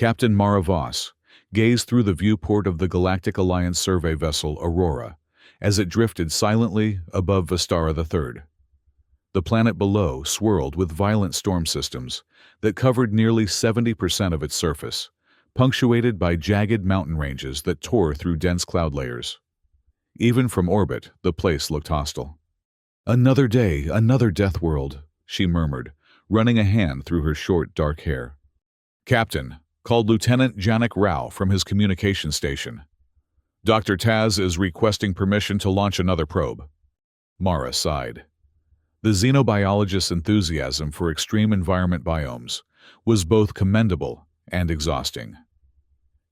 Captain Mara Voss gazed through the viewport of the Galactic Alliance survey vessel Aurora as it drifted silently above Vistara III. The planet below swirled with violent storm systems that covered nearly 70% of its surface, punctuated by jagged mountain ranges that tore through dense cloud layers. Even from orbit, the place looked hostile. "Another day, another death world," she murmured, running a hand through her short, dark hair. "Captain," called Lieutenant Janik Rao from his communication station. "Dr. Taz is requesting permission to launch another probe." Mara sighed. The xenobiologist's enthusiasm for extreme environment biomes was both commendable and exhausting.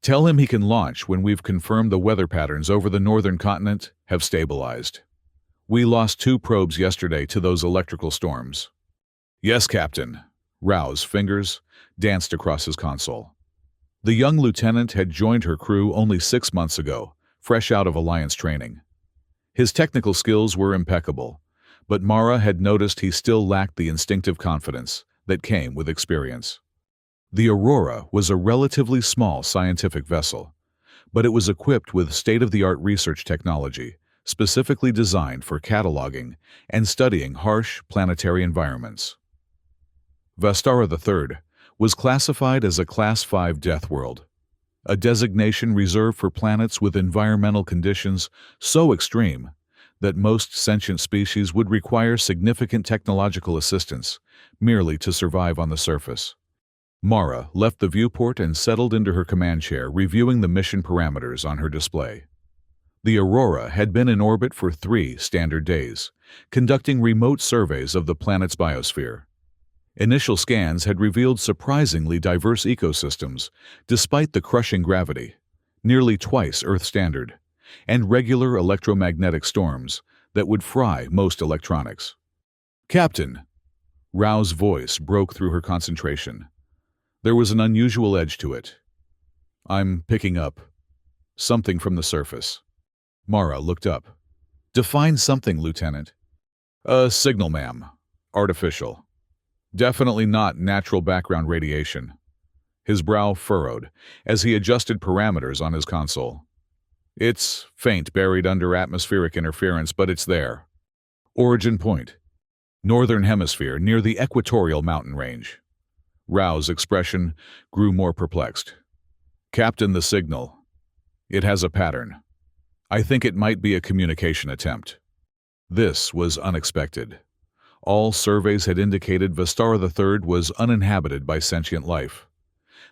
"Tell him he can launch when we've confirmed the weather patterns over the northern continent have stabilized. We lost 2 probes yesterday to those electrical storms." "Yes, Captain." Rao's fingers danced across his console. The young lieutenant had joined her crew only 6 months ago, fresh out of Alliance training. His technical skills were impeccable, but Mara had noticed he still lacked the instinctive confidence that came with experience. The Aurora was a relatively small scientific vessel, but it was equipped with state-of-the-art research technology specifically designed for cataloging and studying harsh planetary environments. Vistara III was classified as a Class 5 death world, a designation reserved for planets with environmental conditions so extreme that most sentient species would require significant technological assistance merely to survive on the surface. Mara left the viewport and settled into her command chair, reviewing the mission parameters on her display. The Aurora had been in orbit for 3 standard days, conducting remote surveys of the planet's biosphere. Initial scans had revealed surprisingly diverse ecosystems, despite the crushing gravity, nearly twice Earth standard, and regular electromagnetic storms that would fry most electronics. "Captain!" Rao's voice broke through her concentration. There was an unusual edge to it. "I'm picking up something from the surface." Mara looked up. "Define something, Lieutenant." "A signal, ma'am. Artificial. Definitely not natural background radiation." His brow furrowed as he adjusted parameters on his console. "It's faint, buried under atmospheric interference, but it's there. Origin point: Northern Hemisphere, near the equatorial mountain range." Rao's expression grew more perplexed. "Captain, the signal. It has a pattern. I think it might be a communication attempt." This was unexpected. All surveys had indicated Vistara III was uninhabited by sentient life.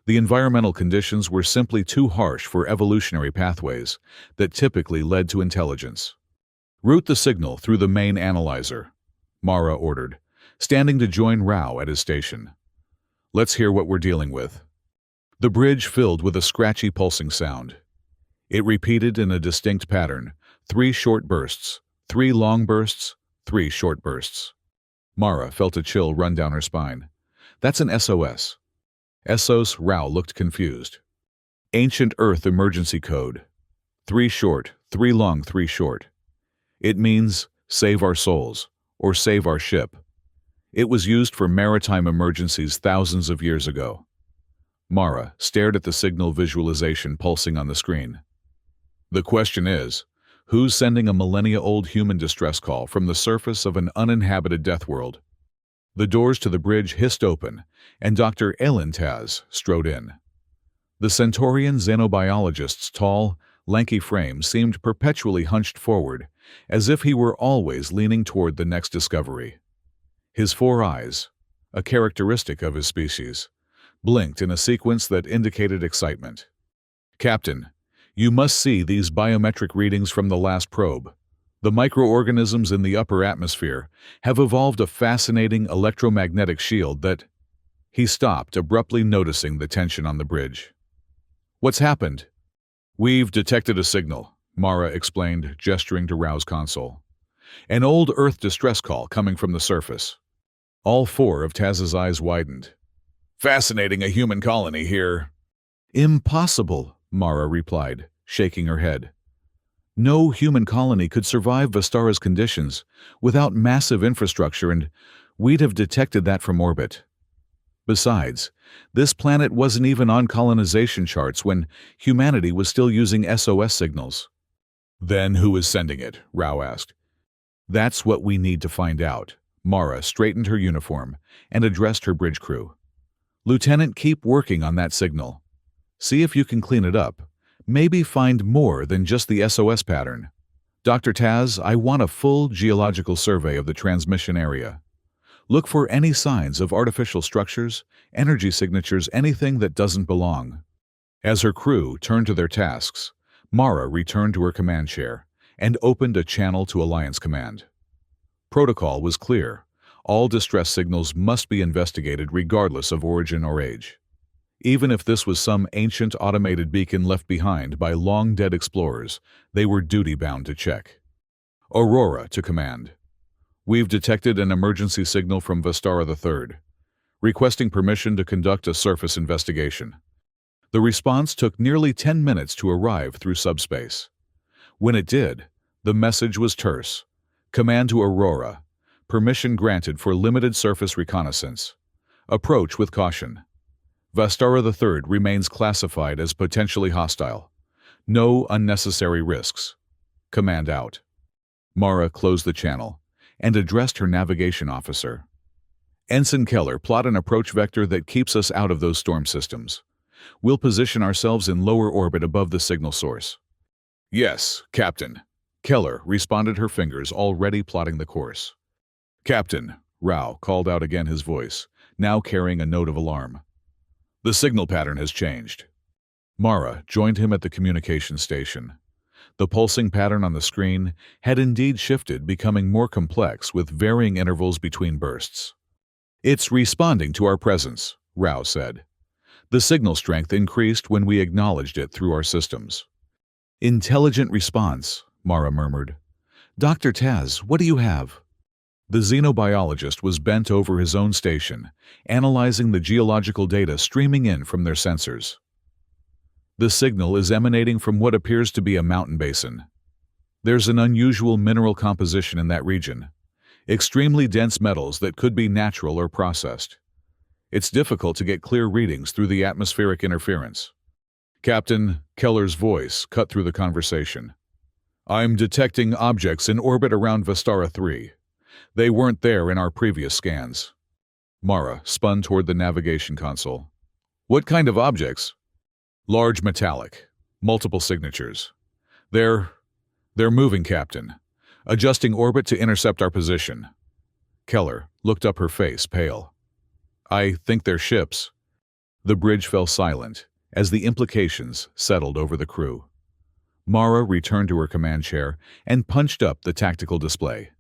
The environmental conditions were simply too harsh for evolutionary pathways that typically led to intelligence. "Route the signal through the main analyzer," Mara ordered, standing to join Rao at his station. "Let's hear what we're dealing with." The bridge filled with a scratchy pulsing sound. It repeated in a distinct pattern: 3 short bursts, 3 long bursts, 3 short bursts. Mara felt a chill run down her spine. "That's an SOS." SOS. Rao looked confused. "Ancient Earth emergency code. 3 short, 3 long, 3 short. It means save our souls, or save our ship. It was used for maritime emergencies thousands of years ago." Mara stared at the signal visualization pulsing on the screen. "The question is, who's sending a millennia-old human distress call from the surface of an uninhabited death world?" The doors to the bridge hissed open, and Dr. Elin Taz strode in. The Centaurian xenobiologist's tall, lanky frame seemed perpetually hunched forward, as if he were always leaning toward the next discovery. His 4 eyes, a characteristic of his species, blinked in a sequence that indicated excitement. "Captain, you must see these biometric readings from the last probe. The microorganisms in the upper atmosphere have evolved a fascinating electromagnetic shield that—" He stopped, abruptly noticing the tension on the bridge. "What's happened?" "We've detected a signal," Mara explained, gesturing to Rao's console. "An old Earth distress call coming from the surface." All 4 of Taz's eyes widened. "Fascinating, a human colony here." "Impossible," Mara replied, shaking her head. "No human colony could survive Vistara's conditions without massive infrastructure, and we'd have detected that from orbit." Besides, this planet wasn't even on colonization charts when humanity was still using SOS signals. Then who is sending it? Rao asked. That's what we need to find out. Mara straightened her uniform and addressed her bridge crew. Lieutenant, keep working on that signal. See if you can clean it up. Maybe find more than just the SOS pattern. Dr. Taz, I want a full geological survey of the transmission area. Look for any signs of artificial structures, energy signatures, anything that doesn't belong. As her crew turned to their tasks, Mara returned to her command chair and opened a channel to Alliance Command. Protocol was clear. All distress signals must be investigated regardless of origin or age. Even if this was some ancient automated beacon left behind by long-dead explorers, they were duty-bound to check. Aurora to command. We've detected an emergency signal from Vistara III, requesting permission to conduct a surface investigation. The response took nearly 10 minutes to arrive through subspace. When it did, the message was terse. Command to Aurora. Permission granted for limited surface reconnaissance. Approach with caution. Vistara III remains classified as potentially hostile. No unnecessary risks. Command out. Mara closed the channel and addressed her navigation officer. Ensign Keller, plot an approach vector that keeps us out of those storm systems. We'll position ourselves in lower orbit above the signal source. Yes, Captain. Keller responded, her fingers already plotting the course. Captain, Rao called out again, his voice now carrying a note of alarm. The signal pattern has changed. Mara joined him at the communication station. The pulsing pattern on the screen had indeed shifted, becoming more complex with varying intervals between bursts. It's responding to our presence, Rao said. The signal strength increased when we acknowledged it through our systems. Intelligent response, Mara murmured. Dr. Taz, what do you have? The xenobiologist was bent over his own station, analyzing the geological data streaming in from their sensors. The signal is emanating from what appears to be a mountain basin. There's an unusual mineral composition in that region, extremely dense metals that could be natural or processed. It's difficult to get clear readings through the atmospheric interference. Captain, Keller's voice cut through the conversation. I'm detecting objects in orbit around Vistara III. They weren't there in our previous scans. Mara spun toward the navigation console. What kind of objects? Large metallic. Multiple signatures. They're moving, Captain. Adjusting orbit to intercept our position. Keller looked up, her face pale. I think they're ships. The bridge fell silent as the implications settled over the crew. Mara returned to her command chair and punched up the tactical display.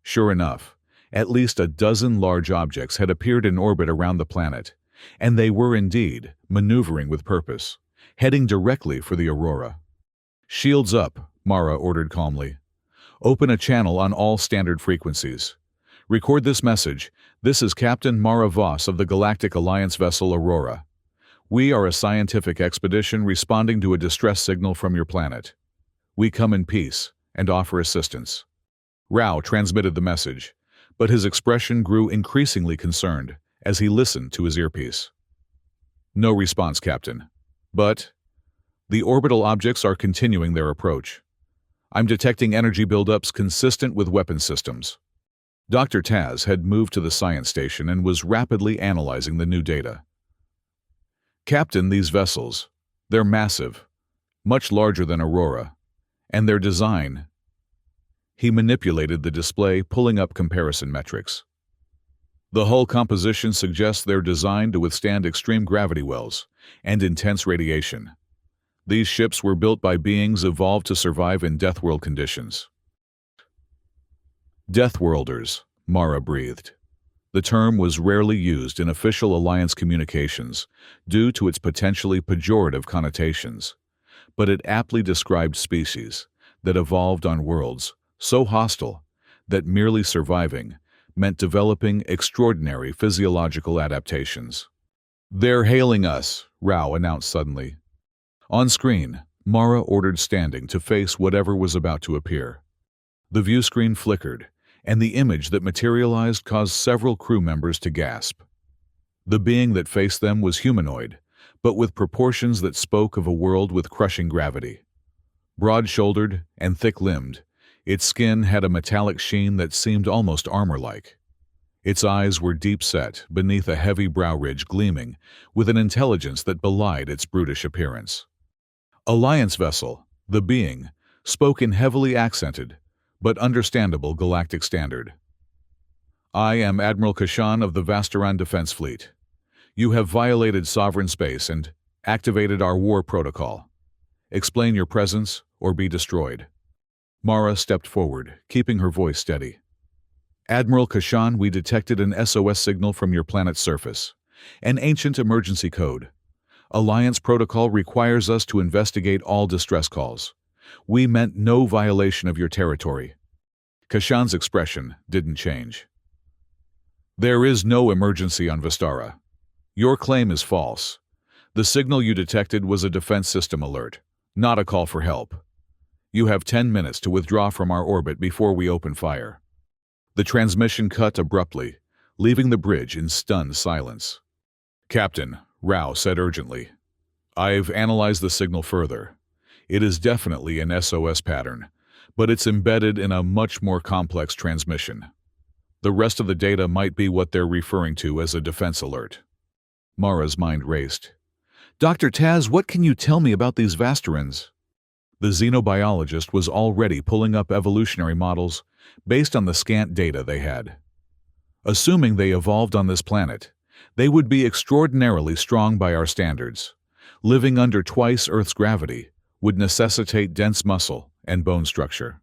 Sure enough, at least a dozen large objects had appeared in orbit around the planet, and they were indeed maneuvering with purpose, heading directly for the Aurora. Shields up, Mara ordered calmly. Open a channel on all standard frequencies. Record this message. This is Captain Mara Voss of the Galactic Alliance vessel Aurora. We are a scientific expedition responding to a distress signal from your planet. We come in peace and offer assistance. Rao transmitted the message, but his expression grew increasingly concerned as he listened to his earpiece. No response, Captain. But the orbital objects are continuing their approach. I'm detecting energy buildups consistent with weapon systems. Dr. Taz had moved to the science station and was rapidly analyzing the new data. Captain, these vessels, they're massive, much larger than Aurora, and their design. He manipulated the display, pulling up comparison metrics. The hull composition suggests they're designed to withstand extreme gravity wells and intense radiation. These ships were built by beings evolved to survive in Deathworld conditions. Deathworlders, Mara breathed. The term was rarely used in official Alliance communications due to its potentially pejorative connotations, but it aptly described species that evolved on worlds so hostile that merely surviving meant developing extraordinary physiological adaptations. They're hailing us, Rao announced suddenly. On screen, Mara ordered standing to face whatever was about to appear. The view screen flickered, and the image that materialized caused several crew members to gasp. The being that faced them was humanoid, but with proportions that spoke of a world with crushing gravity. Broad-shouldered and thick-limbed, its skin had a metallic sheen that seemed almost armor-like. Its eyes were deep-set beneath a heavy brow ridge gleaming with an intelligence that belied its brutish appearance. Alliance vessel, the being, spoke in heavily accented, but understandable galactic standard. I am Admiral Kashan of the Vastaran Defense Fleet. You have violated sovereign space and activated our war protocol. Explain your presence or be destroyed. Mara stepped forward, keeping her voice steady. Admiral Kashan, we detected an SOS signal from your planet's surface. An ancient emergency code. Alliance protocol requires us to investigate all distress calls. We meant no violation of your territory. Kashan's expression didn't change. There is no emergency on Vistara. Your claim is false. The signal you detected was a defense system alert, not a call for help. You have 10 minutes to withdraw from our orbit before we open fire. The transmission cut abruptly, leaving the bridge in stunned silence. Captain, Rao said urgently. I've analyzed the signal further. It is definitely an SOS pattern, but it's embedded in a much more complex transmission. The rest of the data might be what they're referring to as a defense alert. Mara's mind raced. Dr. Taz, what can you tell me about these Vastarans? The xenobiologist was already pulling up evolutionary models based on the scant data they had. Assuming they evolved on this planet, they would be extraordinarily strong by our standards. Living under twice Earth's gravity would necessitate dense muscle and bone structure.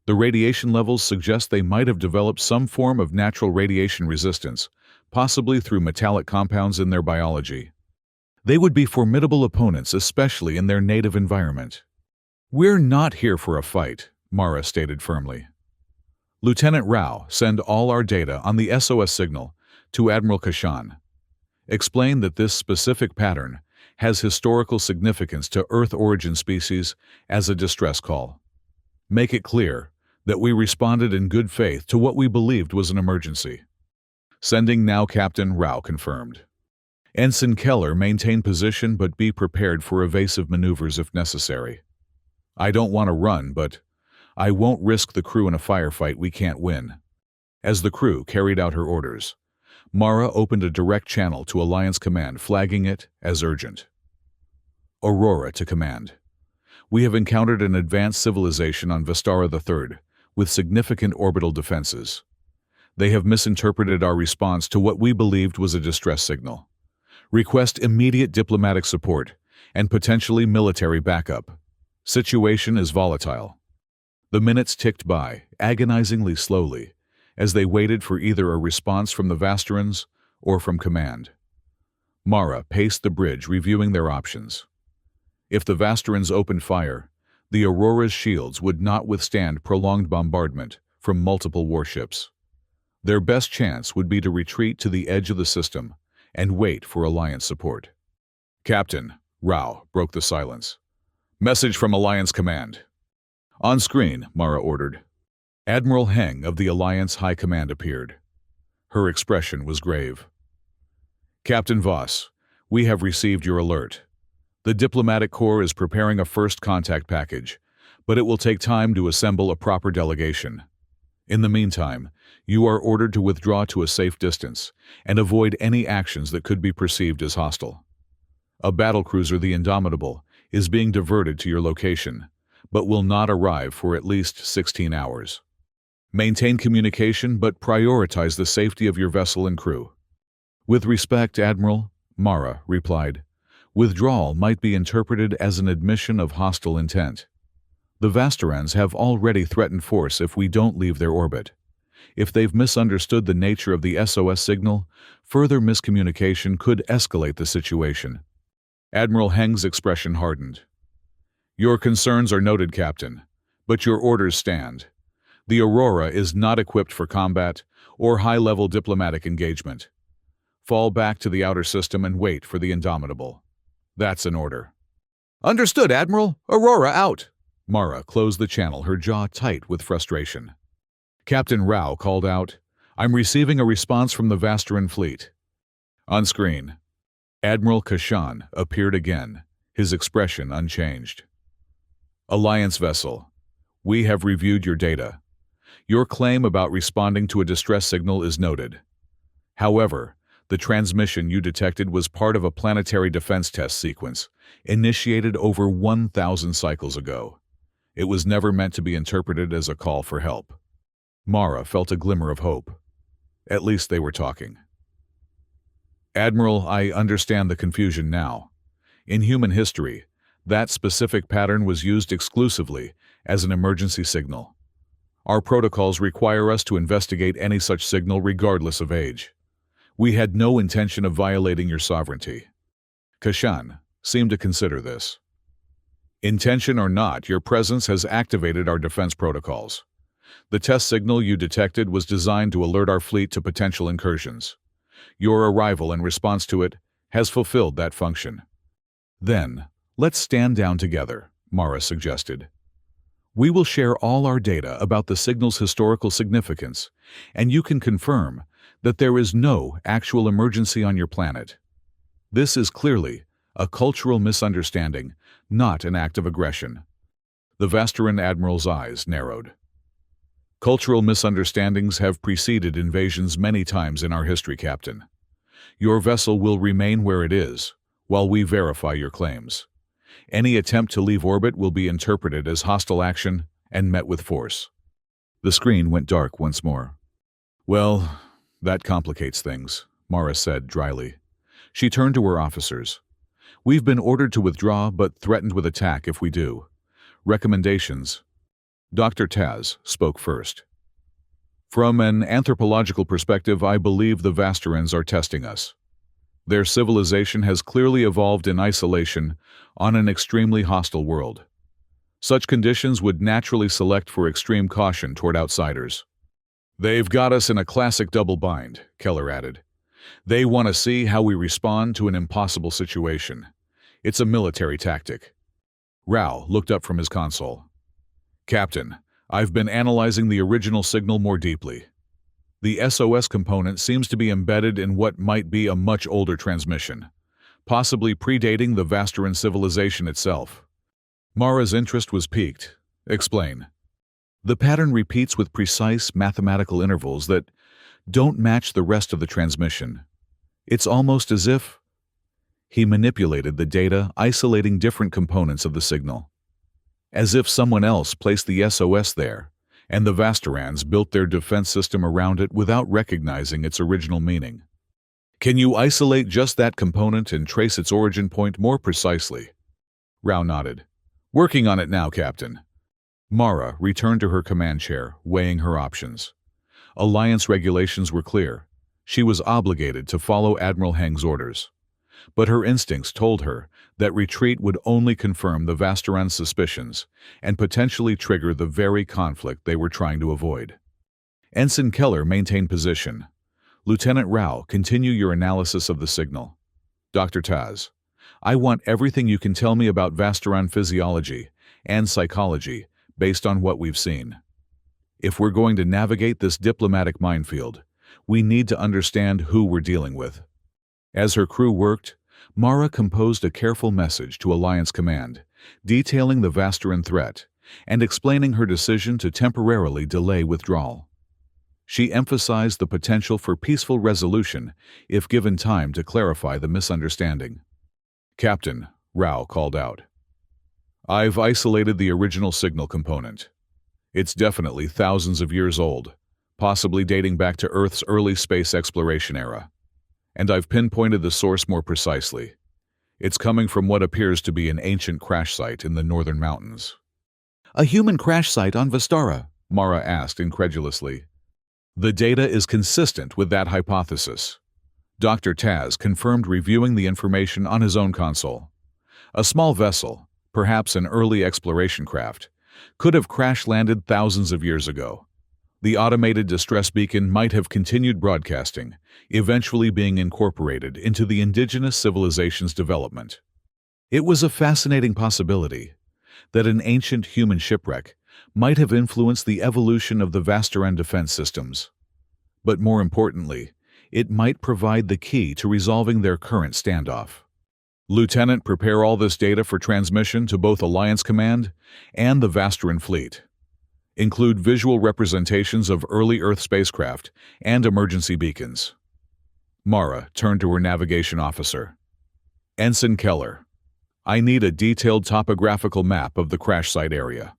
The radiation levels suggest they might have developed some form of natural radiation resistance, possibly through metallic compounds in their biology. They would be formidable opponents, especially in their native environment. We're not here for a fight, Mara stated firmly. Lieutenant Rao, send all our data on the SOS signal to Admiral Kashan. Explain that this specific pattern has historical significance to Earth origin species as a distress call. Make it clear that we responded in good faith to what we believed was an emergency. Sending now, Captain, Rao confirmed. Ensign Keller, maintain position but be prepared for evasive maneuvers if necessary. I don't want to run, but I won't risk the crew in a firefight we can't win. As the crew carried out her orders, Mara opened a direct channel to Alliance Command, flagging it as urgent. Aurora to Command. We have encountered an advanced civilization on Vistara III with significant orbital defenses. They have misinterpreted our response to what we believed was a distress signal. Request immediate diplomatic support and potentially military backup. Situation is volatile. The minutes ticked by, agonizingly slowly, as they waited for either a response from the Vastarans or from Command. Mara paced the bridge, reviewing their options. If the Vastarans opened fire, the Aurora's shields would not withstand prolonged bombardment from multiple warships. Their best chance would be to retreat to the edge of the system and wait for Alliance support. Captain, Rao broke the silence. Message from Alliance Command. On screen, Mara ordered. Admiral Heng of the Alliance High Command appeared. Her expression was grave. Captain Voss, we have received your alert. The Diplomatic Corps is preparing a first contact package, but it will take time to assemble a proper delegation. In the meantime, you are ordered to withdraw to a safe distance and avoid any actions that could be perceived as hostile. A battlecruiser, the Indomitable, is being diverted to your location, but will not arrive for at least 16 hours. Maintain communication, but prioritize the safety of your vessel and crew. With respect, Admiral, Mara replied. Withdrawal might be interpreted as an admission of hostile intent. The Vastarans have already threatened force if we don't leave their orbit. If they've misunderstood the nature of the SOS signal, further miscommunication could escalate the situation. Admiral Heng's expression hardened. Your concerns are noted, Captain, but your orders stand. The Aurora is not equipped for combat or high-level diplomatic engagement. Fall back to the outer system and wait for the Indomitable. That's an order. Understood, Admiral. Aurora out. Mara closed the channel, her jaw tight with frustration. Captain Rao called out, I'm receiving a response from the Vastaran fleet. On screen, Admiral Kashan appeared again, his expression unchanged. Alliance vessel, we have reviewed your data. Your claim about responding to a distress signal is noted. However, the transmission you detected was part of a planetary defense test sequence, initiated over 1,000 cycles ago. It was never meant to be interpreted as a call for help. Mara felt a glimmer of hope. At least they were talking. Admiral, I understand the confusion now. In human history, that specific pattern was used exclusively as an emergency signal. Our protocols require us to investigate any such signal regardless of age. We had no intention of violating your sovereignty. Kashan seemed to consider this. Intention or not, your presence has activated our defense protocols. The test signal you detected was designed to alert our fleet to potential incursions. Your arrival and response to it has fulfilled that function. Then, let's stand down together, Mara suggested. We will share all our data about the signal's historical significance, and you can confirm that there is no actual emergency on your planet. This is clearly a cultural misunderstanding, not an act of aggression. The Vastaran admiral's eyes narrowed. Cultural misunderstandings have preceded invasions many times in our history, Captain. Your vessel will remain where it is, while we verify your claims. Any attempt to leave orbit will be interpreted as hostile action and met with force. The screen went dark once more. Well, that complicates things, Mara said dryly. She turned to her officers. We've been ordered to withdraw, but threatened with attack if we do. Recommendations. Dr. Taz spoke first. From an anthropological perspective, I believe the Vastarans are testing us. Their civilization has clearly evolved in isolation on an extremely hostile world. Such conditions would naturally select for extreme caution toward outsiders. They've got us in a classic double bind, Keller added. They want to see how we respond to an impossible situation. It's a military tactic. Rao looked up from his console. Captain, I've been analyzing the original signal more deeply. The SOS component seems to be embedded in what might be a much older transmission, possibly predating the Vastaran civilization itself. Mara's interest was piqued. Explain. The pattern repeats with precise mathematical intervals that don't match the rest of the transmission. It's almost as if he manipulated the data, isolating different components of the signal. As if someone else placed the SOS there, and the Vastarans built their defense system around it without recognizing its original meaning. Can you isolate just that component and trace its origin point more precisely? Rao nodded. Working on it now, Captain. Mara returned to her command chair, weighing her options. Alliance regulations were clear. She was obligated to follow Admiral Heng's orders. But her instincts told her that retreat would only confirm the Vastaran's suspicions and potentially trigger the very conflict they were trying to avoid. Ensign Keller maintained position. Lieutenant Rao, continue your analysis of the signal. Dr. Taz, I want everything you can tell me about Vastaran physiology and psychology based on what we've seen. If we're going to navigate this diplomatic minefield, we need to understand who we're dealing with. As her crew worked, Mara composed a careful message to Alliance Command, detailing the Vastaran threat and explaining her decision to temporarily delay withdrawal. She emphasized the potential for peaceful resolution if given time to clarify the misunderstanding. Captain, Rao called out. I've isolated the original signal component. It's definitely thousands of years old, possibly dating back to Earth's early space exploration era. And I've pinpointed the source more precisely. It's coming from what appears to be an ancient crash site in the northern mountains. A human crash site on Vestara? Mara asked incredulously. The data is consistent with that hypothesis. Dr. Taz confirmed, reviewing the information on his own console. A small vessel, perhaps an early exploration craft, could have crash-landed thousands of years ago. The automated distress beacon might have continued broadcasting, eventually being incorporated into the indigenous civilization's development. It was a fascinating possibility that an ancient human shipwreck might have influenced the evolution of the Vastaran defense systems. But more importantly, It might provide the key to resolving their current standoff. Lieutenant, prepare all this data for transmission to both Alliance Command and the Vasteran Fleet. Include visual representations of early Earth spacecraft and emergency beacons. Mara turned to her navigation officer. Ensign Keller, I need a detailed topographical map of the crash site area.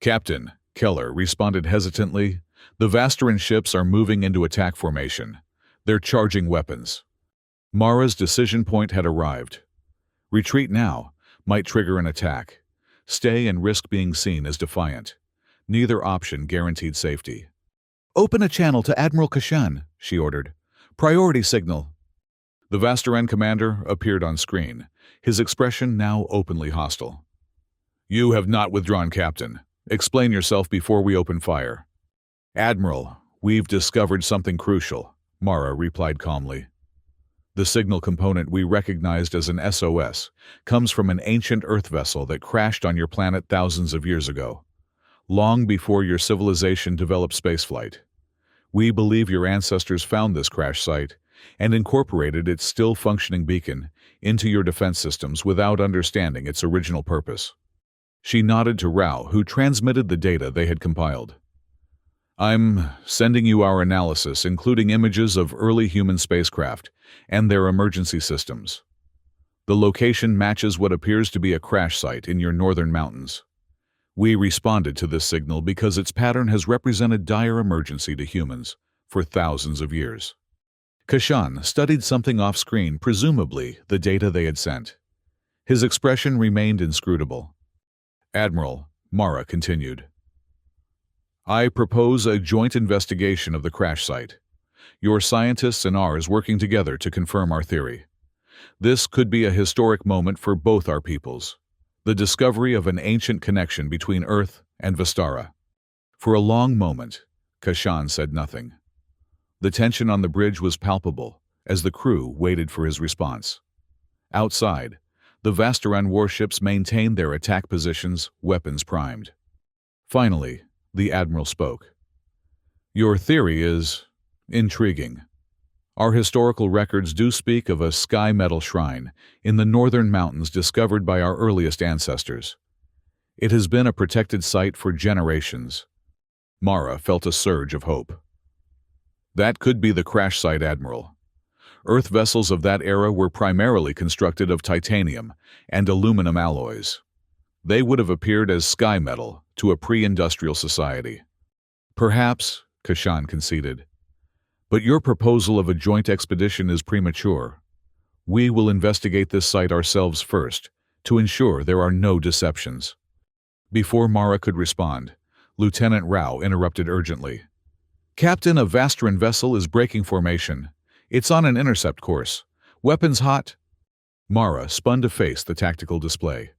Captain, Keller responded hesitantly, the Vasteran ships are moving into attack formation. They're charging weapons. Mara's decision point had arrived. Retreat now might trigger an attack. Stay and risk being seen as defiant. Neither option guaranteed safety. Open a channel to Admiral Kashan, she ordered. Priority signal. The Vasteran commander appeared on screen, his expression now openly hostile. You have not withdrawn, Captain. Explain yourself before we open fire. Admiral, we've discovered something crucial, Mara replied calmly. The signal component we recognized as an SOS comes from an ancient Earth vessel that crashed on your planet thousands of years ago, long before your civilization developed spaceflight. We believe your ancestors found this crash site and incorporated its still-functioning beacon into your defense systems without understanding its original purpose. She nodded to Rao, who transmitted the data they had compiled. I'm sending you our analysis, including images of early human spacecraft and their emergency systems. The location matches what appears to be a crash site in your northern mountains. We responded to this signal because its pattern has represented dire emergency to humans for thousands of years. Kashan studied something off-screen, presumably the data they had sent. His expression remained inscrutable. Admiral, Mara continued. I propose a joint investigation of the crash site. Your scientists and ours working together to confirm our theory. This could be a historic moment for both our peoples. The discovery of an ancient connection between Earth and Vestara. For a long moment, Kashan said nothing. The tension on the bridge was palpable as the crew waited for his response. Outside, the Vasteran warships maintained their attack positions, weapons primed. Finally, the Admiral spoke. Your theory is intriguing. Our historical records do speak of a sky metal shrine in the northern mountains discovered by our earliest ancestors. It has been a protected site for generations. Mara felt a surge of hope. That could be the crash site, Admiral. Earth vessels of that era were primarily constructed of titanium and aluminum alloys. They would have appeared as sky metal to a pre-industrial society. Perhaps, Kashan conceded. But your proposal of a joint expedition is premature. We will investigate this site ourselves first, to ensure there are no deceptions. Before Mara could respond, Lieutenant Rao interrupted urgently. Captain, a Vasteran vessel is breaking formation. It's on an intercept course. Weapons hot. Mara spun to face the tactical display.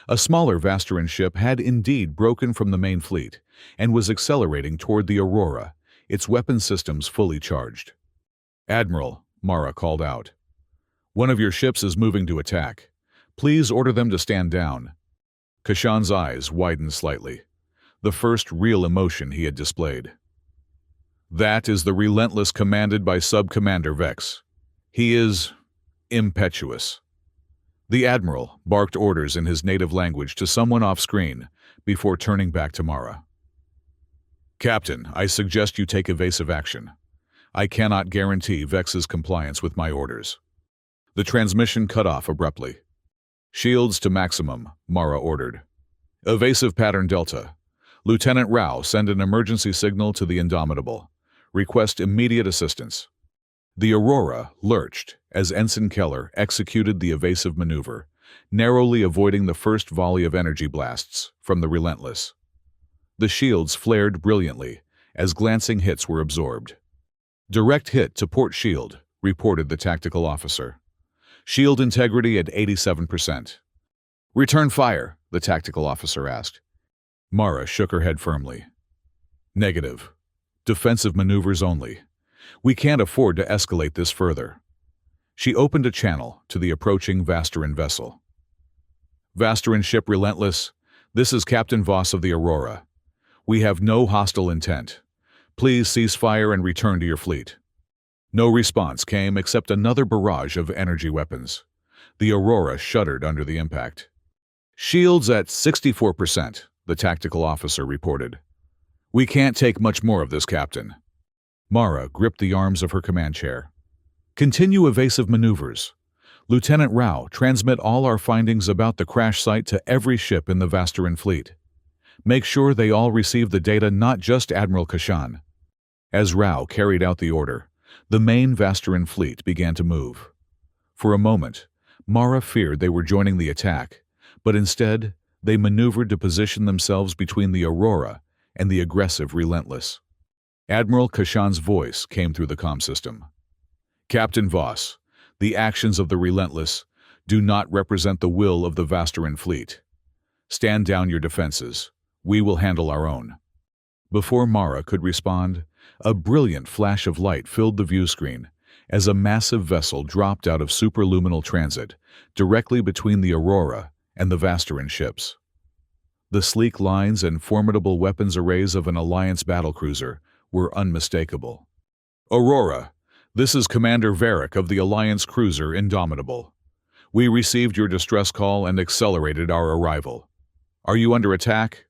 A smaller Vasteran ship had indeed broken from the main fleet and was accelerating toward the Aurora, its weapon systems fully charged. Admiral, Mara called out. One of your ships is moving to attack. Please order them to stand down. Kashan's eyes widened slightly, the first real emotion he had displayed. That is the relentless commanded by Sub-Commander Vex. He is impetuous. The Admiral barked orders in his native language to someone off-screen before turning back to Mara. Captain, I suggest you take evasive action. I cannot guarantee Vex's compliance with my orders. The transmission cut off abruptly. Shields to maximum, Mara ordered. Evasive pattern Delta. Lieutenant Rao, send an emergency signal to the Indomitable. Request immediate assistance. The Aurora lurched as Ensign Keller executed the evasive maneuver, narrowly avoiding the first volley of energy blasts from the Relentless. The shields flared brilliantly as glancing hits were absorbed. Direct hit to port shield, reported the tactical officer. Shield integrity at 87%. Return fire, the tactical officer asked. Mara shook her head firmly. Negative. Defensive maneuvers only. We can't afford to escalate this further. She opened a channel to the approaching Vasteran vessel. Vasteran ship Relentless, this is Captain Voss of the Aurora. We have no hostile intent. Please cease fire and return to your fleet. No response came except another barrage of energy weapons. The Aurora shuddered under the impact. "Shields at 64%, the tactical officer reported. "We can't take much more of this, Captain." Mara gripped the arms of her command chair. "Continue evasive maneuvers. Lieutenant Rao, transmit all our findings about the crash site to every ship in the Vastaran fleet. Make sure they all receive the data, not just Admiral Kashan." As Rao carried out the order, the main Vastaran fleet began to move. For a moment, Mara feared they were joining the attack, but instead, they maneuvered to position themselves between the Aurora and the aggressive Relentless. Admiral Kashan's voice came through the comm system. "Captain Voss, the actions of the Relentless do not represent the will of the Vastaran fleet. Stand down your defenses. We will handle our own." Before Mara could respond, a brilliant flash of light filled the view screen as a massive vessel dropped out of superluminal transit directly between the Aurora and the Vastaran ships. The sleek lines and formidable weapons arrays of an Alliance battlecruiser were unmistakable. "Aurora, this is Commander Varric of the Alliance cruiser Indomitable. We received your distress call and accelerated our arrival. Are you under attack?"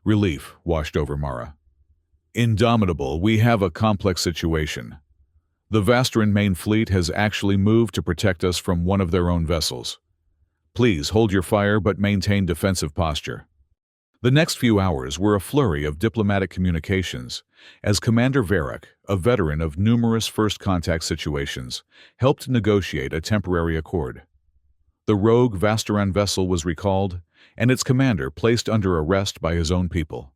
Relief washed over Mara. "Indomitable, we have a complex situation. The Vastaran main fleet has actually moved to protect us from one of their own vessels. Please hold your fire but maintain defensive posture." The next few hours were a flurry of diplomatic communications as Commander Varric, a veteran of numerous first contact situations, helped negotiate a temporary accord. The rogue Vastaran vessel was recalled, and its commander placed under arrest by his own people.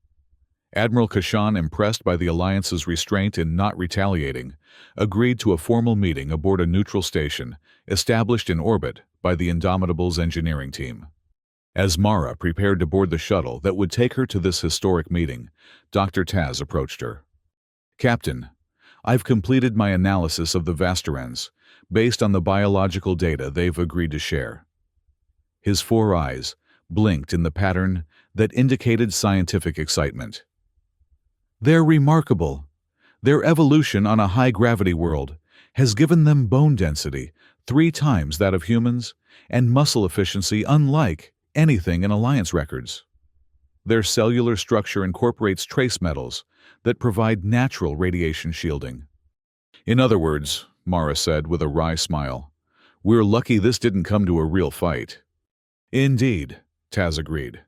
Admiral Kashan, impressed by the Alliance's restraint in not retaliating, agreed to a formal meeting aboard a neutral station established in orbit by the Indomitable's engineering team. As Mara prepared to board the shuttle that would take her to this historic meeting, Dr. Taz approached her. "Captain, I've completed my analysis of the Vastarans, based on the biological data they've agreed to share." His 4 eyes blinked in the pattern that indicated scientific excitement. "They're remarkable. Their evolution on a high-gravity world has given them bone density 3 times that of humans and muscle efficiency unlike anything in Alliance records. Their cellular structure incorporates trace metals that provide natural radiation shielding." "In other words," Mara said with a wry smile, "we're lucky this didn't come to a real fight." "Indeed," Taz agreed.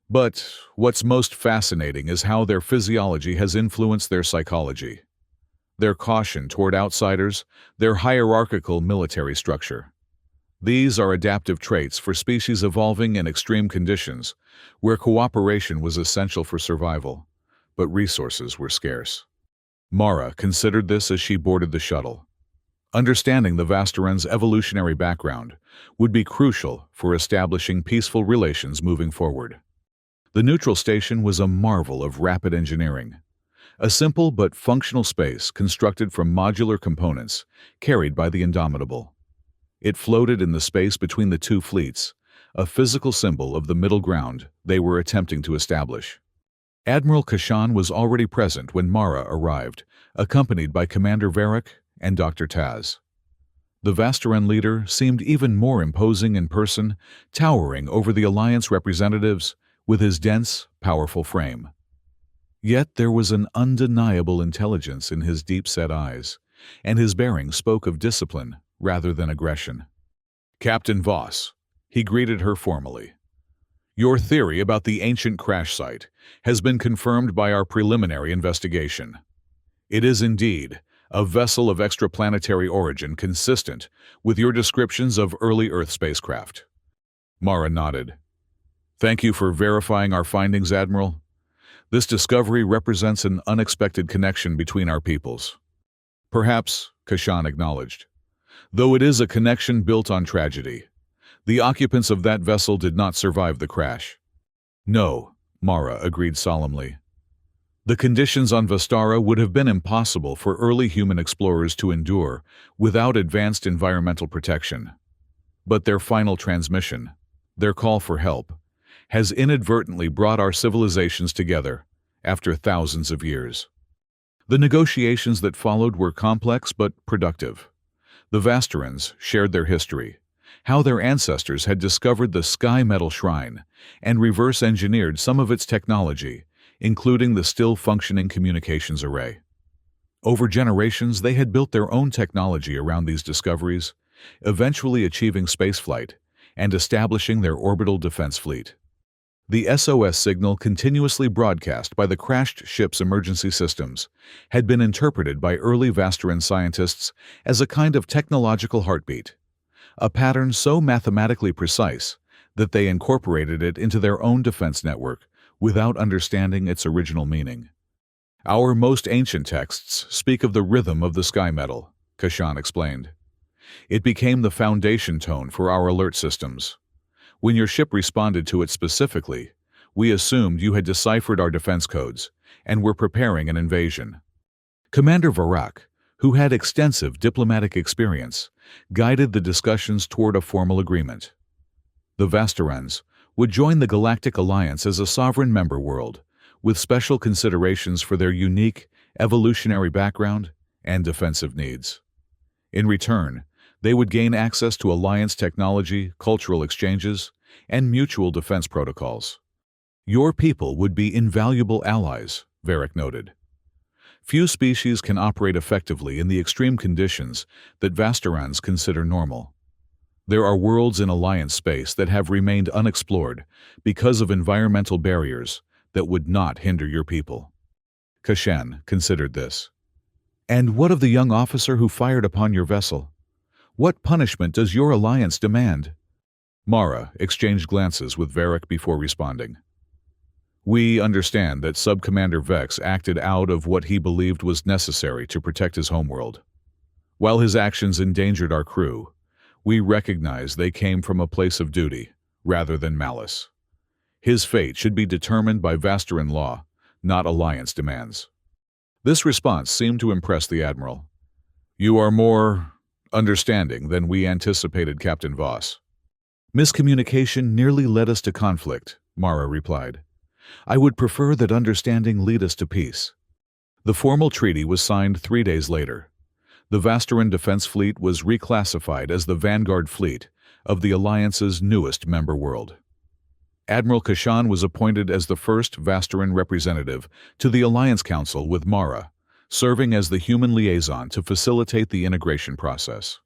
"But what's most fascinating is how their physiology has influenced their psychology. Their caution toward outsiders, their hierarchical military structure. These are adaptive traits for species evolving in extreme conditions, where cooperation was essential for survival, but resources were scarce." Mara considered this as she boarded the shuttle. Understanding the Vastaran's evolutionary background would be crucial for establishing peaceful relations moving forward. The neutral station was a marvel of rapid engineering. A simple but functional space constructed from modular components carried by the Indomitable. It floated in the space between the 2 fleets, a physical symbol of the middle ground they were attempting to establish. Admiral Kashan was already present when Mara arrived, accompanied by Commander Varric and Dr. Taz. The Vastaran leader seemed even more imposing in person, towering over the Alliance representatives with his dense, powerful frame. Yet there was an undeniable intelligence in his deep-set eyes, and his bearing spoke of discipline rather than aggression. "Captain Voss," he greeted her formally. "Your theory about the ancient crash site has been confirmed by our preliminary investigation. It is indeed a vessel of extraplanetary origin consistent with your descriptions of early Earth spacecraft." Mara nodded. "Thank you for verifying our findings, Admiral. This discovery represents an unexpected connection between our peoples." "Perhaps," Kashan acknowledged. "Though it is a connection built on tragedy. The occupants of that vessel did not survive the crash." "No," Mara agreed solemnly. "The conditions on Vestara would have been impossible for early human explorers to endure without advanced environmental protection. But their final transmission, their call for help, has inadvertently brought our civilizations together after thousands of years." The negotiations that followed were complex but productive. The Vastarans shared their history, how their ancestors had discovered the Sky Metal Shrine and reverse-engineered some of its technology, including the still-functioning communications array. Over generations, they had built their own technology around these discoveries, eventually achieving spaceflight and establishing their orbital defense fleet. The SOS signal continuously broadcast by the crashed ship's emergency systems had been interpreted by early Vastaran scientists as a kind of technological heartbeat, a pattern so mathematically precise that they incorporated it into their own defense network without understanding its original meaning. Our most ancient texts speak of the rhythm of the sky metal, Kashan explained. It became the foundation tone for our alert systems. When your ship responded to it specifically, we assumed you had deciphered our defense codes and were preparing an invasion. Commander Varak, who had extensive diplomatic experience, guided the discussions toward a formal agreement. The Vastarans would join the Galactic Alliance as a sovereign member world, with special considerations for their unique evolutionary background and defensive needs. In return, they would gain access to Alliance technology, cultural exchanges, and mutual defense protocols. Your people would be invaluable allies, Varric noted. Few species can operate effectively in the extreme conditions that Vastarans consider normal. There are worlds in Alliance space that have remained unexplored because of environmental barriers that would not hinder your people. Kashan considered this. And what of the young officer who fired upon your vessel? What punishment does your alliance demand? Mara exchanged glances with Varric before responding. We understand that Subcommander Vex acted out of what he believed was necessary to protect his homeworld. While his actions endangered our crew, we recognize they came from a place of duty rather than malice. His fate should be determined by Vastaran law, not Alliance demands. This response seemed to impress the Admiral. You are more understanding than we anticipated, Captain Voss. Miscommunication nearly led us to conflict, Mara replied. I would prefer that understanding lead us to peace. The formal treaty was signed 3 days later. The Vastaran Defense Fleet was reclassified as the Vanguard Fleet of the Alliance's newest member world. Admiral Kashan was appointed as the first Vastaran representative to the Alliance Council with Mara, serving as the human liaison to facilitate the integration process.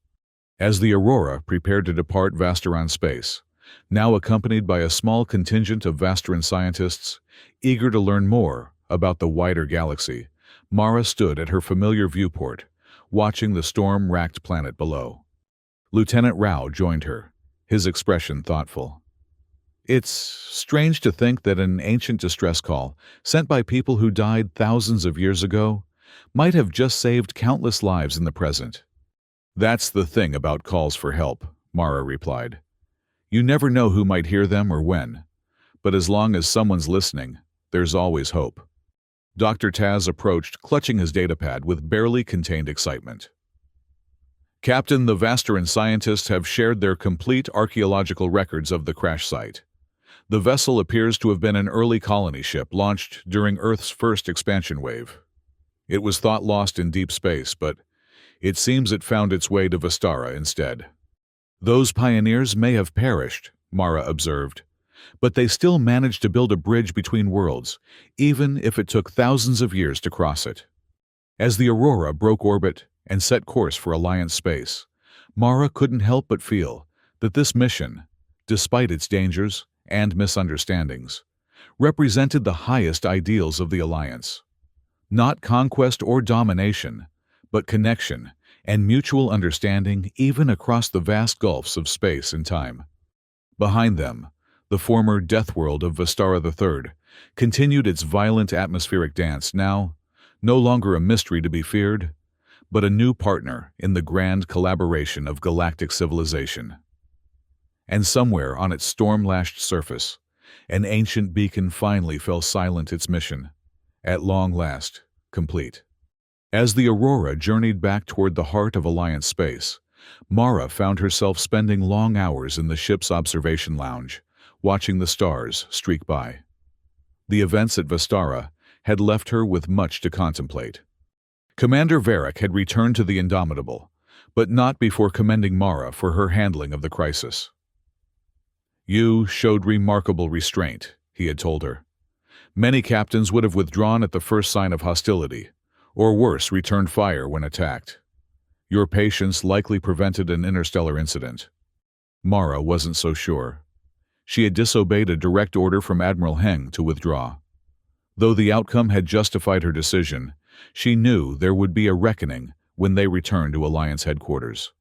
As the Aurora prepared to depart Vastaran space, now accompanied by a small contingent of Vastaran scientists eager to learn more about the wider galaxy, Mara stood at her familiar viewport, watching the storm-racked planet below. Lieutenant Rao joined her, his expression thoughtful. It's strange to think that an ancient distress call, sent by people who died thousands of years ago, might have just saved countless lives in the present. That's the thing about calls for help, Mara replied. You never know who might hear them or when, but as long as someone's listening, there's always hope. Dr. Taz approached, clutching his datapad with barely contained excitement. Captain, the Vastaran scientists have shared their complete archaeological records of the crash site. The vessel appears to have been an early colony ship launched during Earth's first expansion wave. It was thought lost in deep space, but it seems it found its way to Vestara instead. Those pioneers may have perished, Mara observed, but they still managed to build a bridge between worlds, even if it took thousands of years to cross it. As the Aurora broke orbit and set course for Alliance space, Mara couldn't help but feel that this mission, despite its dangers and misunderstandings, represented the highest ideals of the Alliance. Not conquest or domination, but connection and mutual understanding even across the vast gulfs of space and time. Behind them, the former death world of Vestara III continued its violent atmospheric dance, now no longer a mystery to be feared, but a new partner in the grand collaboration of galactic civilization. And somewhere on its storm-lashed surface, an ancient beacon finally fell silent, its mission, at long last, complete. As the Aurora journeyed back toward the heart of Alliance space, Mara found herself spending long hours in the ship's observation lounge, watching the stars streak by. The events at Vestara had left her with much to contemplate. Commander Varric had returned to the Indomitable, but not before commending Mara for her handling of the crisis. "You showed remarkable restraint," he had told her. "Many captains would have withdrawn at the first sign of hostility, or worse, returned fire when attacked. Your patience likely prevented an interstellar incident." Mara wasn't so sure. She had disobeyed a direct order from Admiral Heng to withdraw. Though the outcome had justified her decision, she knew there would be a reckoning when they returned to Alliance headquarters.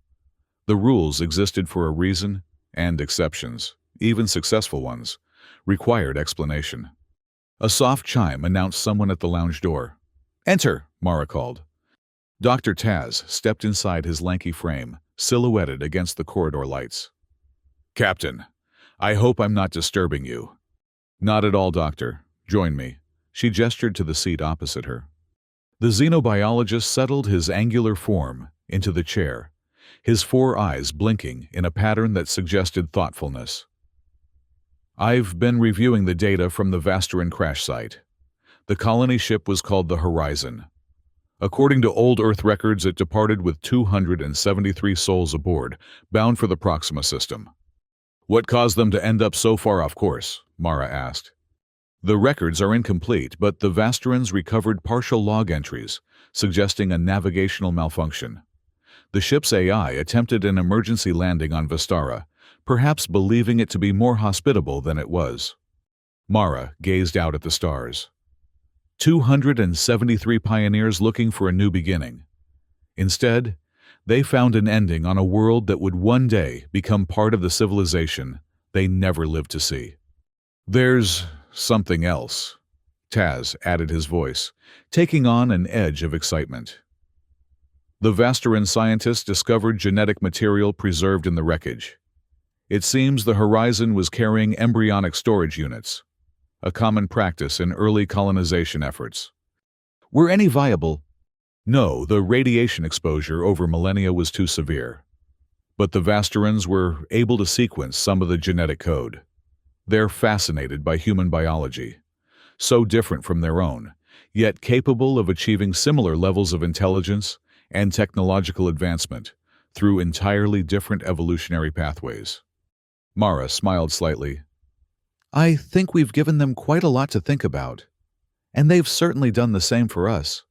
The rules existed for a reason, and exceptions, even successful ones, required explanation. A soft chime announced someone at the lounge door. "Enter," Mara called. Dr. Taz stepped inside his lanky frame, silhouetted against the corridor lights. "Captain, I hope I'm not disturbing you." "Not at all, Doctor. Join me." She gestured to the seat opposite her. The xenobiologist settled his angular form into the chair, his 4 eyes blinking in a pattern that suggested thoughtfulness. "I've been reviewing the data from the Vasteran crash site. The colony ship was called the Horizon. According to old Earth records, it departed with 273 souls aboard, bound for the Proxima system." "What caused them to end up so far off course?" Mara asked. "The records are incomplete, but the Vasterans recovered partial log entries, suggesting a navigational malfunction. The ship's AI attempted an emergency landing on Vestara, perhaps believing it to be more hospitable than it was." Mara gazed out at the stars. 273 pioneers looking for a new beginning. Instead, they found an ending on a world that would one day become part of the civilization they never lived to see. "There's something else," Taz added his voice, taking on an edge of excitement. "The Vasteran scientists discovered genetic material preserved in the wreckage. It seems the Horizon was carrying embryonic storage units, a common practice in early colonization efforts." "Were any viable?" "No, the radiation exposure over millennia was too severe. But the Vasterans were able to sequence some of the genetic code. They're fascinated by human biology, so different from their own, yet capable of achieving similar levels of intelligence and technological advancement through entirely different evolutionary pathways." Mara smiled slightly. "I think we've given them quite a lot to think about, and they've certainly done the same for us."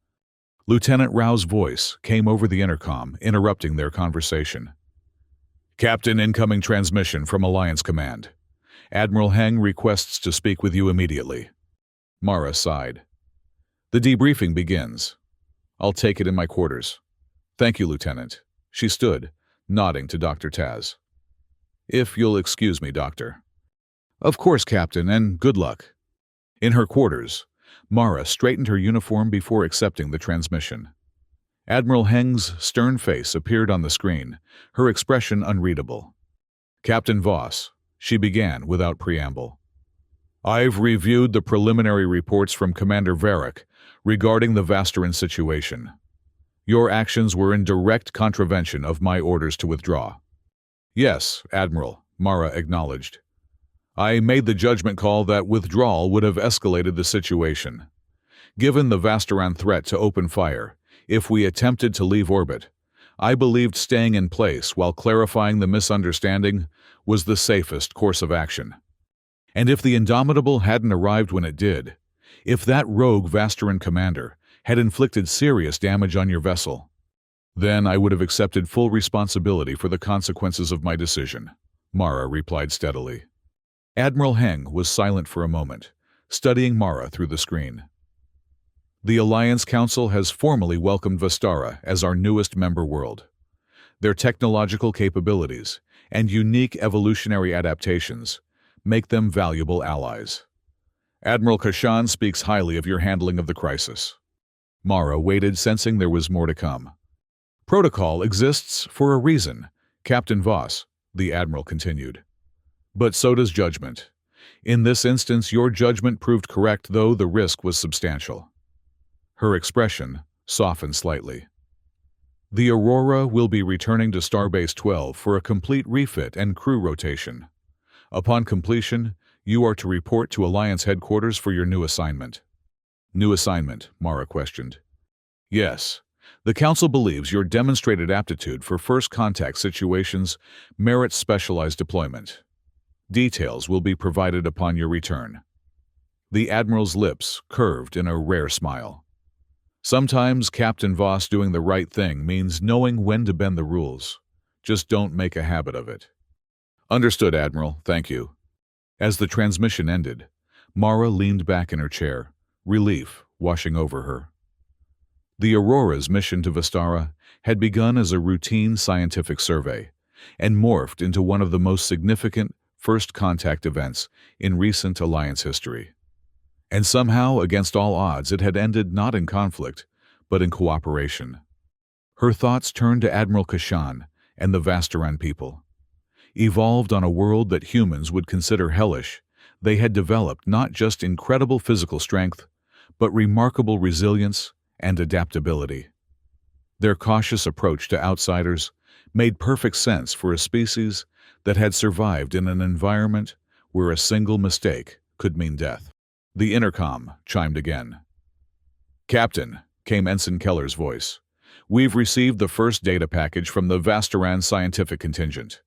Lieutenant Rao's voice came over the intercom, interrupting their conversation. "Captain, incoming transmission from Alliance Command. Admiral Heng requests to speak with you immediately." Mara sighed. "The debriefing begins. I'll take it in my quarters." "Thank you, Lieutenant." She stood, nodding to Dr. Taz. "If you'll excuse me, Doctor." "Of course, Captain, and good luck." In her quarters, Mara straightened her uniform before accepting the transmission. Admiral Heng's stern face appeared on the screen, her expression unreadable. "Captain Voss," she began without preamble, "I've reviewed the preliminary reports from Commander Varric regarding the Vasteran situation. Your actions were in direct contravention of my orders to withdraw." "Yes, Admiral," Mara acknowledged. "I made the judgment call that withdrawal would have escalated the situation. Given the Vasteran threat to open fire, if we attempted to leave orbit, I believed staying in place while clarifying the misunderstanding was the safest course of action. And if the Indomitable hadn't arrived when it did, if that rogue Vasteran commander had inflicted serious damage on your vessel, then I would have accepted full responsibility for the consequences of my decision," Mara replied steadily. Admiral Heng was silent for a moment, studying Mara through the screen. "The Alliance Council has formally welcomed Vestara as our newest member world. Their technological capabilities and unique evolutionary adaptations make them valuable allies. Admiral Kashan speaks highly of your handling of the crisis." Mara waited, sensing there was more to come. "Protocol exists for a reason, Captain Voss," the Admiral continued. "But so does judgment. In this instance, your judgment proved correct, though the risk was substantial." Her expression softened slightly. "The Aurora will be returning to Starbase 12 for a complete refit and crew rotation. Upon completion, you are to report to Alliance headquarters for your new assignment." "New assignment?" Mara questioned. "Yes. The Council believes your demonstrated aptitude for first contact situations merits specialized deployment. Details will be provided upon your return. The Admiral's lips curved in a rare smile. Sometimes Captain Voss doing the right thing means knowing when to bend the rules. Just don't make a habit of it. Understood, Admiral. Thank you. As the transmission ended, Mara leaned back in her chair, relief washing over her. The Aurora's mission to Vestara had begun as a routine scientific survey and morphed into one of the most significant first contact events in recent Alliance history. And somehow, against all odds, it had ended not in conflict, but in cooperation. Her thoughts turned to Admiral Kashan and the Vastaran people. Evolved on a world that humans would consider hellish, they had developed not just incredible physical strength, but remarkable resilience and adaptability. Their cautious approach to outsiders made perfect sense for a species that had survived in an environment where a single mistake could mean death. The intercom chimed again. "Captain," came Ensign Keller's voice, "we've received the first data package from the Vastaran scientific contingent.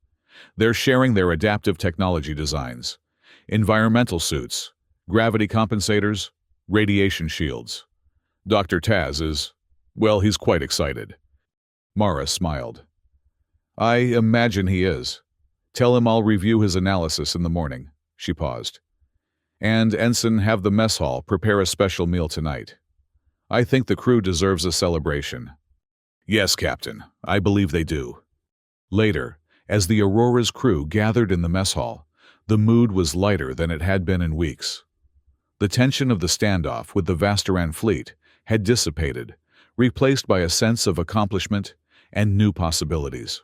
They're sharing their adaptive technology designs, environmental suits, gravity compensators, radiation shields. Dr. Taz is, well, he's quite excited." Mara smiled. "I imagine he is. Tell him I'll review his analysis in the morning." She paused. "And, Ensign, have the mess hall prepare a special meal tonight. I think the crew deserves a celebration." "Yes, Captain, I believe they do." Later, as the Aurora's crew gathered in the mess hall, the mood was lighter than it had been in weeks. The tension of the standoff with the Vastaran fleet had dissipated, replaced by a sense of accomplishment and new possibilities.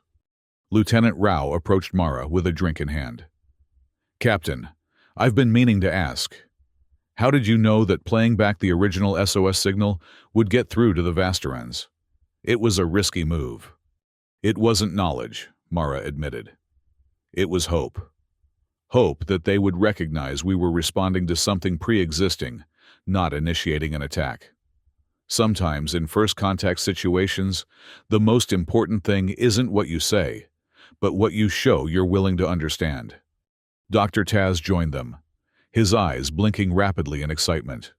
Lieutenant Rao approached Mara with a drink in hand. "Captain, I've been meaning to ask. How did you know that playing back the original SOS signal would get through to the Vastarans? It was a risky move." "It wasn't knowledge," Mara admitted. "It was hope. Hope that they would recognize we were responding to something pre-existing, not initiating an attack. Sometimes in first contact situations, the most important thing isn't what you say, but what you show you're willing to understand." Dr. Taz joined them, his eyes blinking rapidly in excitement.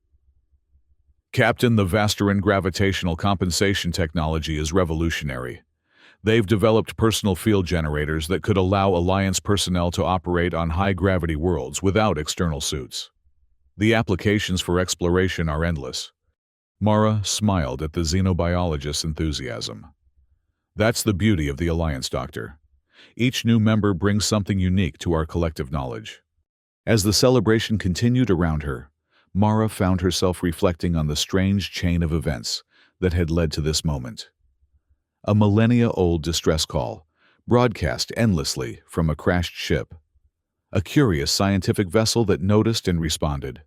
"Captain, the Vastaran gravitational compensation technology is revolutionary. They've developed personal field generators that could allow Alliance personnel to operate on high-gravity worlds without external suits. The applications for exploration are endless." Mara smiled at the xenobiologist's enthusiasm. "That's the beauty of the Alliance, Doctor. Each new member brings something unique to our collective knowledge." As the celebration continued around her, Mara found herself reflecting on the strange chain of events that had led to this moment. A millennia-old distress call, broadcast endlessly from a crashed ship. A curious scientific vessel that noticed and responded.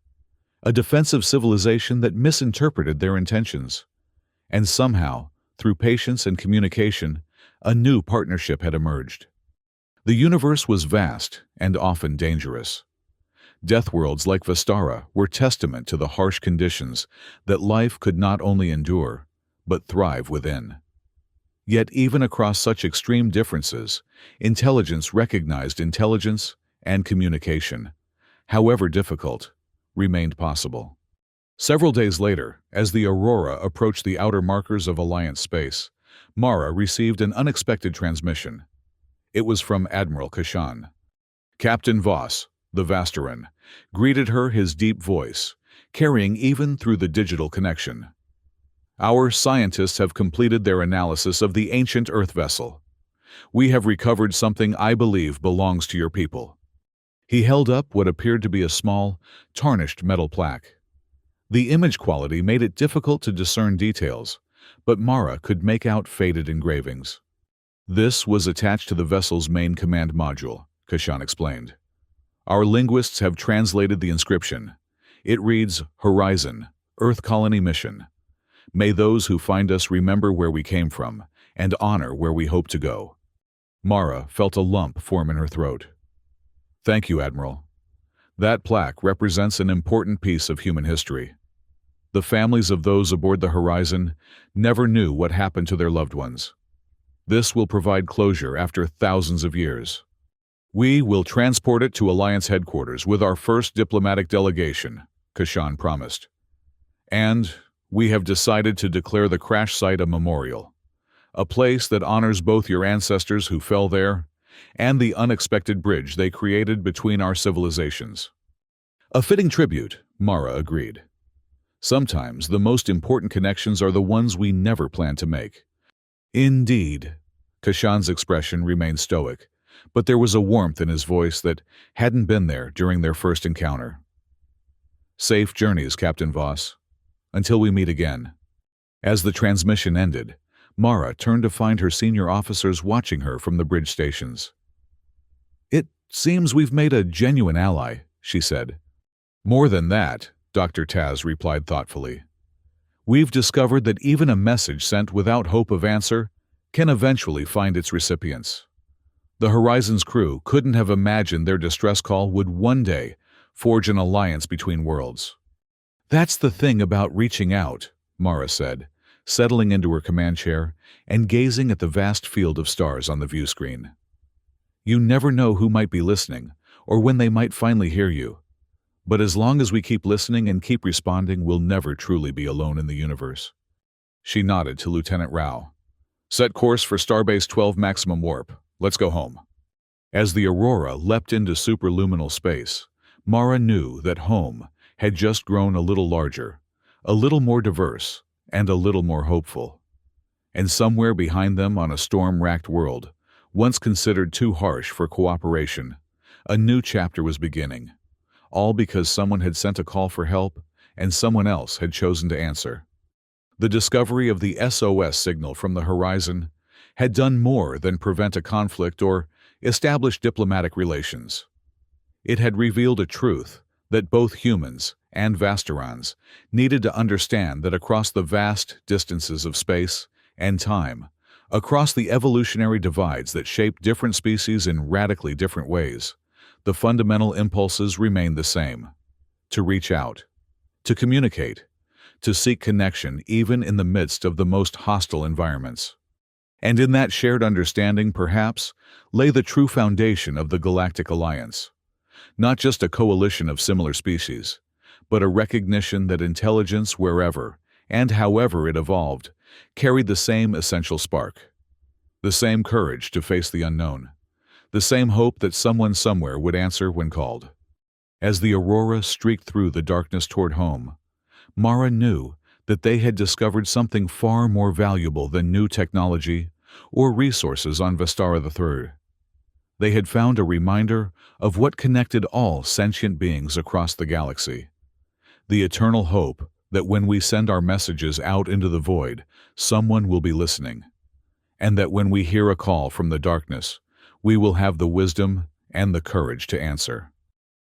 A defensive civilization that misinterpreted their intentions. And somehow, through patience and communication, a new partnership had emerged. The universe was vast and often dangerous. Deathworlds like Vestara were testament to the harsh conditions that life could not only endure, but thrive within. Yet even across such extreme differences, intelligence recognized intelligence and communication, however difficult, remained possible. Several days later, as the Aurora approached the outer markers of Alliance space, Mara received an unexpected transmission. It was from Admiral Kashan. Captain Voss, the Vastaran, greeted her, his deep voice, carrying even through the digital connection. "Our scientists have completed their analysis of the ancient Earth vessel. We have recovered something I believe belongs to your people." He held up what appeared to be a small, tarnished metal plaque. The image quality made it difficult to discern details, but Mara could make out faded engravings. "This was attached to the vessel's main command module," Kashan explained. "Our linguists have translated the inscription. It reads, 'Horizon, Earth Colony Mission. May those who find us remember where we came from and honor where we hope to go.'" Mara felt a lump form in her throat. "Thank you, Admiral. That plaque represents an important piece of human history." The families of those aboard the Horizon never knew what happened to their loved ones. This will provide closure after thousands of years. We will transport it to Alliance headquarters with our first diplomatic delegation, Kashan promised. And we have decided to declare the crash site a memorial, a place that honors both your ancestors who fell there and the unexpected bridge they created between our civilizations. A fitting tribute, Mara agreed. Sometimes the most important connections are the ones we never plan to make. Indeed. Kashan's expression remained stoic, but there was a warmth in his voice that hadn't been there during their first encounter. Safe journeys, Captain Voss. Until we meet again. As the transmission ended, Mara turned to find her senior officers watching her from the bridge stations. It seems we've made a genuine ally, she said. More than that, Dr. Taz replied thoughtfully. We've discovered that even a message sent without hope of answer can eventually find its recipients. The Horizon's crew couldn't have imagined their distress call would one day forge an alliance between worlds. That's the thing about reaching out, Mara said, settling into her command chair and gazing at the vast field of stars on the view screen. You never know who might be listening or when they might finally hear you. But as long as we keep listening and keep responding, we'll never truly be alone in the universe. She nodded to Lieutenant Rao. Set course for Starbase 12 maximum warp. Let's go home. As the Aurora leapt into superluminal space, Mara knew that home had just grown a little larger, a little more diverse, and a little more hopeful. And somewhere behind them on a storm-racked world, once considered too harsh for cooperation, a new chapter was beginning. All because someone had sent a call for help and someone else had chosen to answer. The discovery of the SOS signal from the Horizon had done more than prevent a conflict or establish diplomatic relations. It had revealed a truth that both humans and Vastarans needed to understand that across the vast distances of space and time, across the evolutionary divides that shape different species in radically different ways, the fundamental impulses remain the same: to reach out, to communicate, to seek connection even in the midst of the most hostile environments. And in that shared understanding, perhaps, lay the true foundation of the Galactic Alliance. Not just a coalition of similar species, but a recognition that intelligence, wherever and however it evolved, carried the same essential spark, the same courage to face the unknown, the same hope that someone somewhere would answer when called. As the Aurora streaked through the darkness toward home, Mara knew that they had discovered something far more valuable than new technology or resources on Vestara III. They had found a reminder of what connected all sentient beings across the galaxy: the eternal hope that when we send our messages out into the void, someone will be listening, and that when we hear a call from the darkness, we will have the wisdom and the courage to answer.